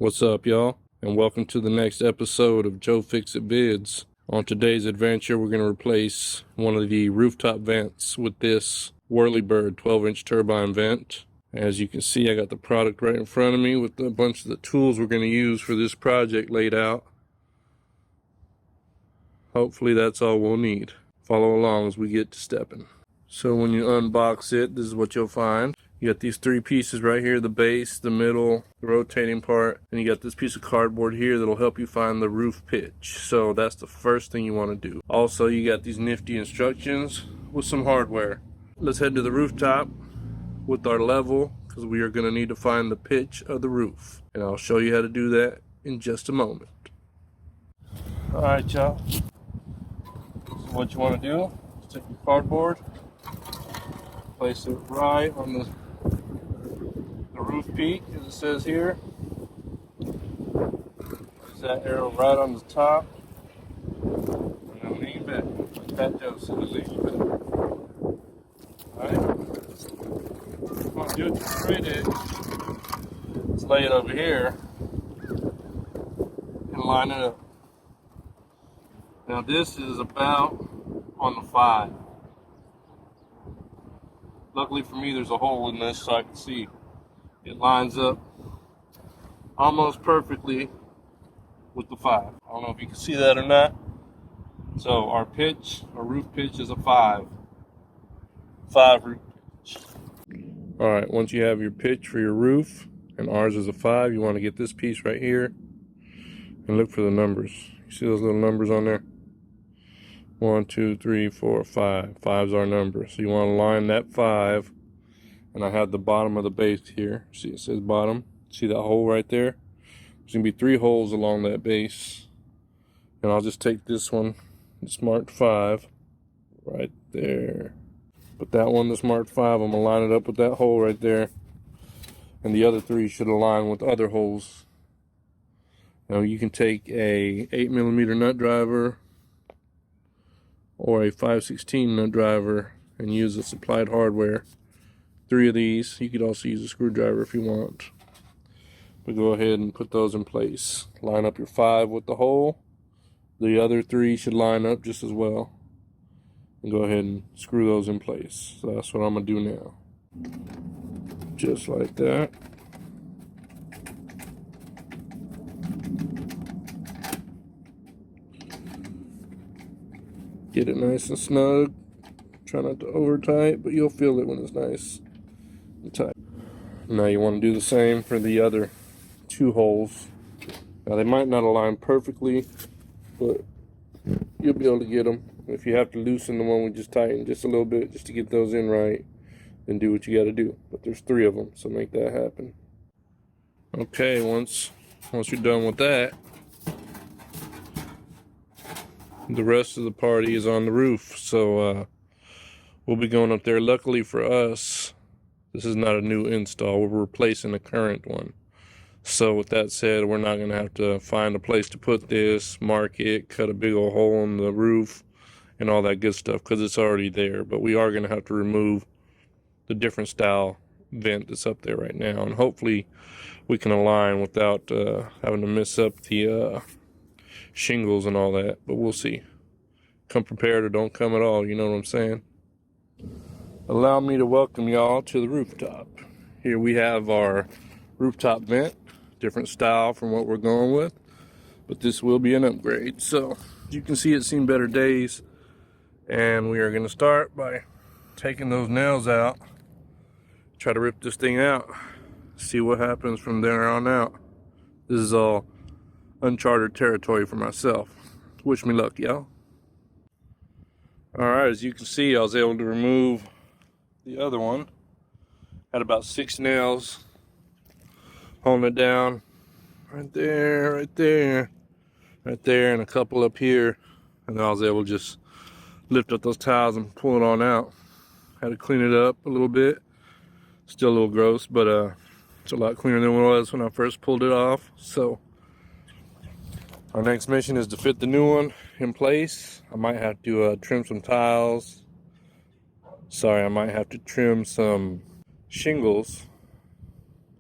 What's up, y'all? And welcome to the next episode of Joe Fix-It Vids. On today's adventure, we're going to replace one of the rooftop vents with this Whirlybird 12-inch turbine vent. As you can see, I got the product right in front of me with a bunch of the tools we're going to use for this project laid out. Hopefully that's all we'll need. Follow along as we get to stepping. So when you unbox it, this is what you'll find. You got these three pieces right here, the base, the middle, the rotating part, and you got this piece of cardboard here that'll help you find the roof pitch. So that's the first thing you want to do. Also, you got these nifty instructions with some hardware. Let's head to the rooftop with our level, because we are going to need to find the pitch of the roof. And I'll show you how to do that in just a moment. Alright, y'all. So what you want to do is take your cardboard, place it right on the roof peak, as it says here. There's that arrow right on the top. And then lean back. Like that does. So lean back. Alright? I'm going to do it to straight edge. Let's lay it over here and line it up. Now this is about on the 5. Luckily for me, there's a hole in this so I can see. It lines up almost perfectly with the 5. I don't know if you can see that or not. So our pitch, our roof pitch is a 5. 5 roof pitch. Alright, once you have your pitch for your roof, and ours is a 5, you want to get this piece right here and look for the numbers. You see those little numbers on there? 1, 2, 3, 4, 5. 5's our number. So you want to line that 5. And I have the bottom of the base here. See, it says bottom. See that hole right there? There's going to be 3 holes along that base. And I'll just take this one, this marked 5, right there. But that one, this marked 5, I'm going to line it up with that hole right there. And the other 3 should align with other holes. Now you can take a 8mm nut driver or a 5/16 nut driver and use the supplied hardware. 3 of these. You could also use a screwdriver if you want. But go ahead and put those in place. Line up your 5 with the hole. The other 3 should line up just as well. And go ahead and screw those in place. So that's what I'm going to do now. Just like that. Get it nice and snug. Try not to over tight, but you'll feel it when it's nice and tight. Now you want to do the same for the other 2 holes. Now they might not align perfectly, but you'll be able to get them. If you have to loosen the one we just tightened just a little bit just to get those in right, then do what you got to do. But there's 3 of them, so make that happen. Okay, once you're done with that, the rest of the party is on the roof. So we'll be going up there. Luckily for us, this is not a new install. We're replacing a current one. So with that said, we're not going to have to find a place to put this, mark it, cut a big old hole in the roof, and all that good stuff because it's already there. But we are going to have to remove the different style vent that's up there right now. And hopefully we can align without having to mess up the shingles and all that. But we'll see. Come prepared or don't come at all. You know what I'm saying? Allow me to welcome y'all to the rooftop. Here we have our rooftop vent, different style from what we're going with, but this will be an upgrade. So as you can see, it's seen better days, and we are going to start by taking those nails out, try to rip this thing out, see what happens from there on out. This is all uncharted territory for myself. Wish me luck, y'all. Alright, as you can see, I was able to remove the other one. Had about 6 nails holding it down. Right there, right there, right there, and a couple up here. And then I was able to just lift up those tiles and pull it on out. Had to clean it up a little bit. Still a little gross, but it's a lot cleaner than it was when I first pulled it off. So our next mission is to fit the new one in place. I might have to trim some tiles. Sorry, I might have to trim some shingles.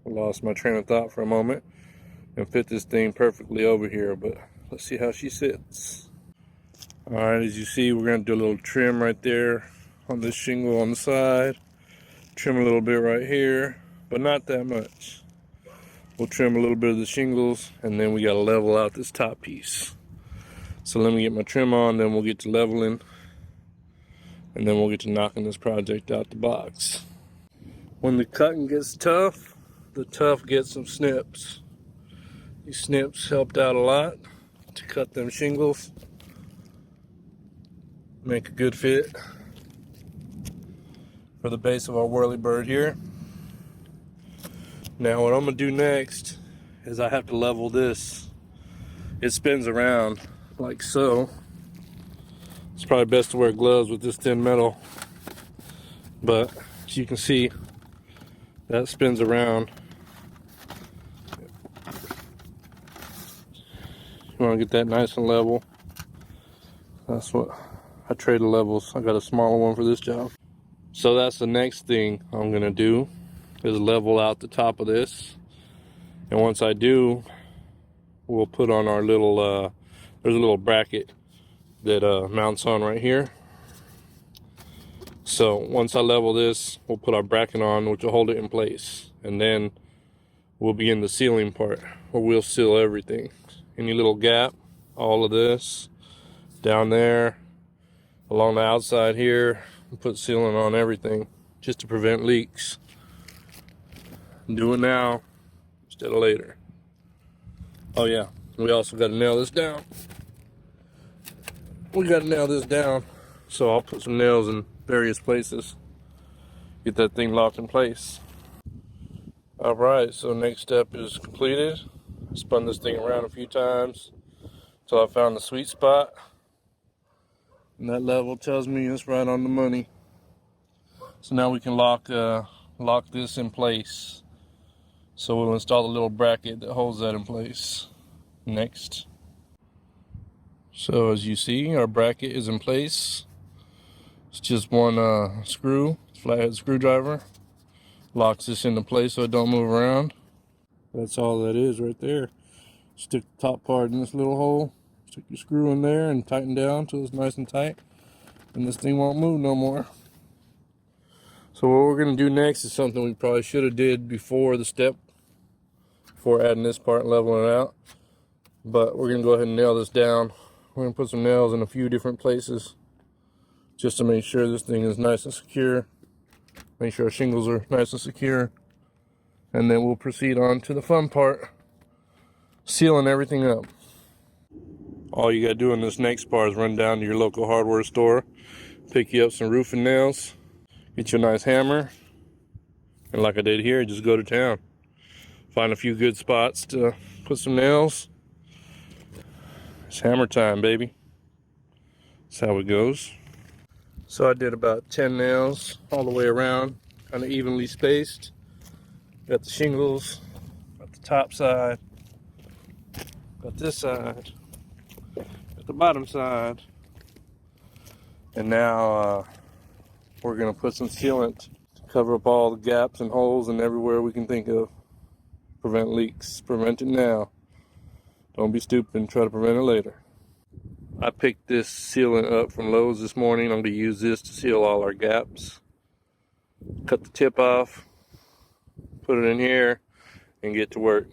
I lost my train of thought for a moment. and fit this thing perfectly over here, but let's see how she sits. All right, as you see, we're gonna do a little trim right there on this shingle on the side. Trim a little bit right here, but not that much. We'll trim a little bit of the shingles, and then we gotta level out this top piece. So let me get my trim on, then we'll get to leveling, and then we'll get to knocking this project out the box. When the cutting gets tough, the tough get some snips. These snips helped out a lot to cut them shingles, make a good fit for the base of our Whirlybird here. Now what I'm gonna do next is I have to level this. It spins around like so. It's probably best to wear gloves with this thin metal, but as you can see, that spins around. You want to get that nice and level. That's what I trade the levels. I got a smaller one for this job. So that's the next thing I'm gonna do, is level out the top of this. And once I do, we'll put on our little, there's a little bracket that mounts on right here. So once I level this, we'll put our bracket on, which will hold it in place. And then we'll begin the sealing part, where we'll seal everything. Any little gap, all of this, down there, along the outside here, we'll put sealing on everything, just to prevent leaks. Do it now, instead of later. Oh yeah, we also got to nail this down. We got to nail this down, so I'll put some nails in various places, get that thing locked in place. All right, so next step is completed. I spun this thing around a few times until I found the sweet spot, and that level tells me it's right on the money. So now we can lock this in place. So we'll install the little bracket that holds that in place next. So as you see, our bracket is in place. It's just one screw, flathead screwdriver. Locks this into place so it don't move around. That's all that is right there. Stick the top part in this little hole, stick your screw in there and tighten down till it's nice and tight, and this thing won't move no more. So what we're gonna do next is something we probably should have did before the step, before adding this part and leveling it out. But we're gonna go ahead and nail this down. We're gonna put some nails in a few different places just to make sure this thing is nice and secure. Make sure our shingles are nice and secure. And then we'll proceed on to the fun part, sealing everything up. All you gotta do in this next part is run down to your local hardware store, pick you up some roofing nails, get you a nice hammer, and like I did here, just go to town. Find a few good spots to put some nails. It's hammer time, baby. That's how it goes. So I did about 10 nails all the way around, kind of evenly spaced. Got the shingles, got the top side, got this side, got the bottom side. And now we're gonna put some sealant to cover up all the gaps and holes and everywhere we can think of. Prevent leaks, prevent it now. Don't be stupid and try to prevent it later. I picked this sealant up from Lowe's this morning. I'm gonna use this to seal all our gaps. Cut the tip off, put it in here, and get to work.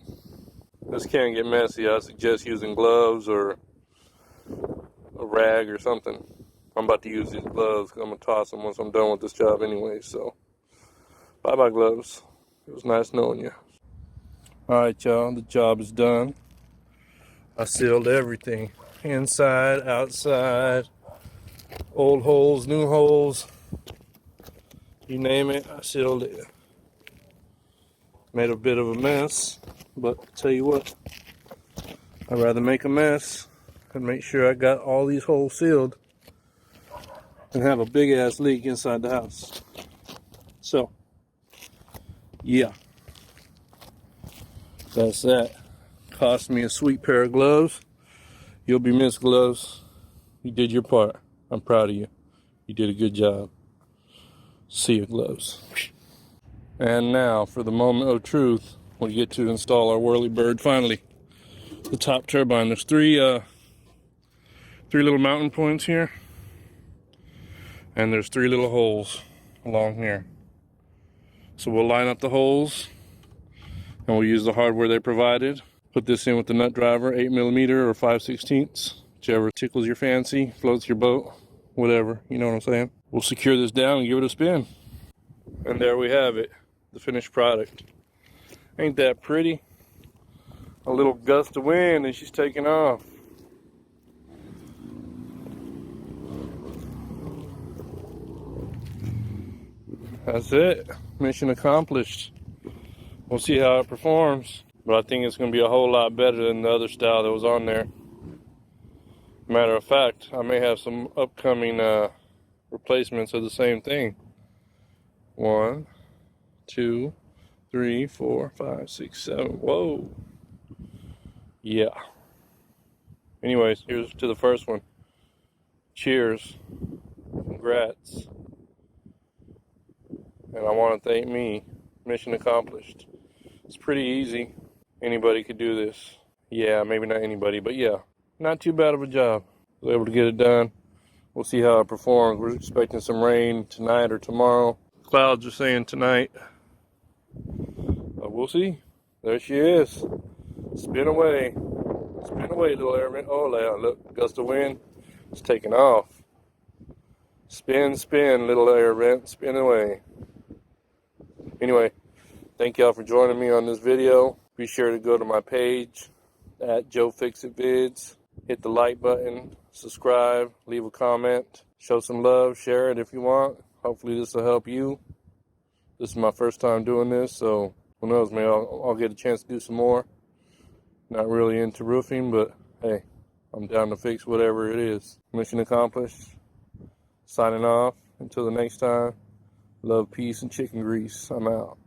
This can get messy. I suggest using gloves or a rag or something. I'm about to use these gloves because I'm gonna toss them once I'm done with this job anyway. So, bye-bye gloves. It was nice knowing you. All right, y'all, the job is done. I sealed everything, inside, outside, old holes, new holes, you name it, I sealed it. Made a bit of a mess, but I'll tell you what, I'd rather make a mess and make sure I got all these holes sealed than have a big ass leak inside the house. So, yeah, that's that. Cost me a sweet pair of gloves. You'll be missed, gloves. You did your part. I'm proud of you. You did a good job. See you, gloves. And now for the moment of truth, we get to install our Whirlybird finally. the top turbine. There's three little mounting points here, and there's 3 little holes along here. So we'll line up the holes, and we'll use the hardware they provided. Put this in with the nut driver, 8mm or 5/16, whichever tickles your fancy, floats your boat, whatever, you know what I'm saying. We'll secure this down and give it a spin. And there we have it, the finished product. Ain't that pretty? A little gust of wind and she's taking off. That's it, mission accomplished. We'll see how it performs, but I think it's going to be a whole lot better than the other style that was on there. Matter of fact, I may have some upcoming replacements of the same thing. 1, 2, 3, 4, 5, 6, 7. Whoa. Yeah. Anyways, here's to the first one. Cheers. Congrats. And I want to thank me. Mission accomplished. It's pretty easy. Anybody could do this. Yeah, maybe not anybody, but yeah. Not too bad of a job. I was able to get it done. We'll see how it performs. We're expecting some rain tonight or tomorrow. Clouds are saying tonight. But we'll see. There she is. Spin away. Spin away, little airman. Oh, look, gust of wind. It's taking off. Spin, spin, little air vent. Spin away. Anyway, thank y'all for joining me on this video. Be sure to go to my page at Joe Fix It Vids. Hit the like button, subscribe, leave a comment, show some love, share it if you want. Hopefully this will help you. This is my first time doing this, so who knows, maybe I'll get a chance to do some more. Not really into roofing, but hey, I'm down to fix whatever it is. Mission accomplished. Signing off. Until the next time. Love, peace, and chicken grease. I'm out.